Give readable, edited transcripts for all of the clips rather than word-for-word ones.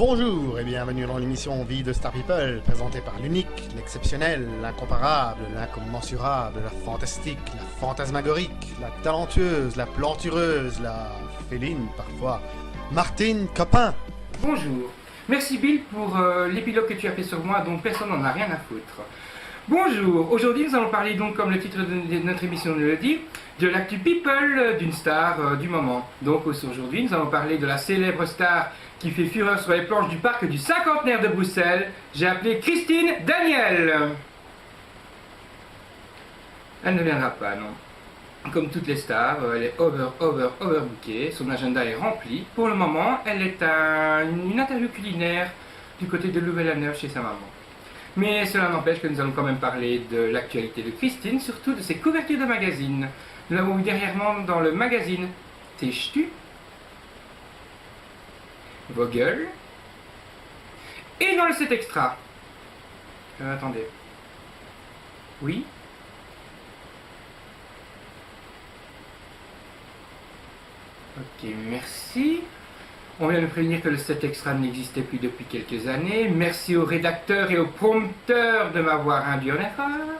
Bonjour et bienvenue dans l'émission Vie de Star People, présentée par l'unique, l'exceptionnel, l'incomparable, l'incommensurable, la fantastique, la fantasmagorique, la talentueuse, la plantureuse, la féline parfois, Martine Copin. Bonjour. Merci Bill pour l'épilogue que tu as fait sur moi dont personne n'en a rien à foutre. Bonjour, aujourd'hui nous allons parler donc, comme le titre de notre émission nous le dit, de l'actu people d'une star du moment. Donc aujourd'hui nous allons parler de la célèbre star qui fait fureur sur les planches du parc du cinquantenaire de Bruxelles. J'ai appelé Christine Daniel. Elle ne viendra pas, non. Comme toutes les stars, elle est overbookée, son agenda est rempli. Pour le moment, elle est à une interview culinaire du côté de Louvain-la-Neuve chez sa maman. Mais cela n'empêche que nous allons quand même parler de l'actualité de Christine, surtout de ses couvertures de magazines. Nous l'avons vu derrière moi dans le magazine T'es-tu, Vogel, et dans le set extra. Attendez. Oui. Ok, merci. On vient de prévenir que le set extra n'existait plus depuis quelques années. Merci aux rédacteurs et aux prompteurs de m'avoir induit en erreur.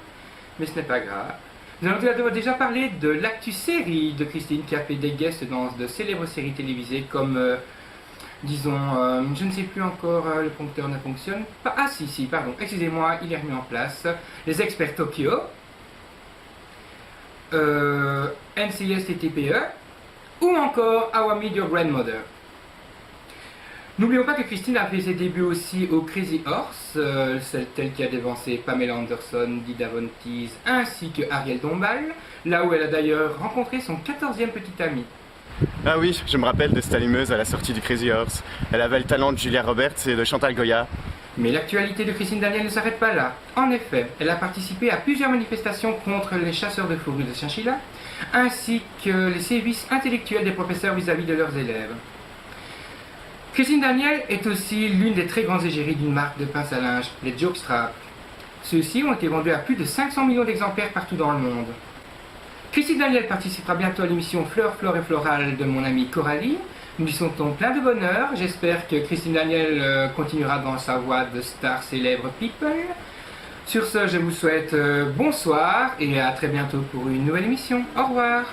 Mais ce n'est pas grave. Nous avons déjà parlé de l'actu série de Christine qui a fait des guests dans de célèbres séries télévisées comme, disons, je ne sais plus encore, le prompteur ne fonctionne pas. Ah si, pardon, excusez-moi, il est remis en place. Les experts Tokyo, NCIS TTPE, ou encore How I Met Your Grandmother. N'oublions pas que Christine a fait ses débuts aussi au Crazy Horse, celle qui a dévancé Pamela Anderson, Dida Von Teese, ainsi que Ariel Dombal, là où elle a d'ailleurs rencontré son 14e petit ami. Ah oui, je me rappelle de cette allumeuse à la sortie du Crazy Horse. Elle avait le talent de Julia Roberts et de Chantal Goya. Mais l'actualité de Christine Daniel ne s'arrête pas là. En effet, elle a participé à plusieurs manifestations contre les chasseurs de fourrure de chinchilla, ainsi que les sévices intellectuels des professeurs vis-à-vis de leurs élèves. Christine Daniel est aussi l'une des très grandes égéries d'une marque de pince à linge, les Jokestrap. Ceux-ci ont été vendus à plus de 500 millions d'exemplaires partout dans le monde. Christine Daniel participera bientôt à l'émission Fleur et Florale de mon amie Coralie. Nous lui souhaitons plein de bonheur. J'espère que Christine Daniel continuera dans sa voie de star célèbre people. Sur ce, je vous souhaite bonsoir et à très bientôt pour une nouvelle émission. Au revoir.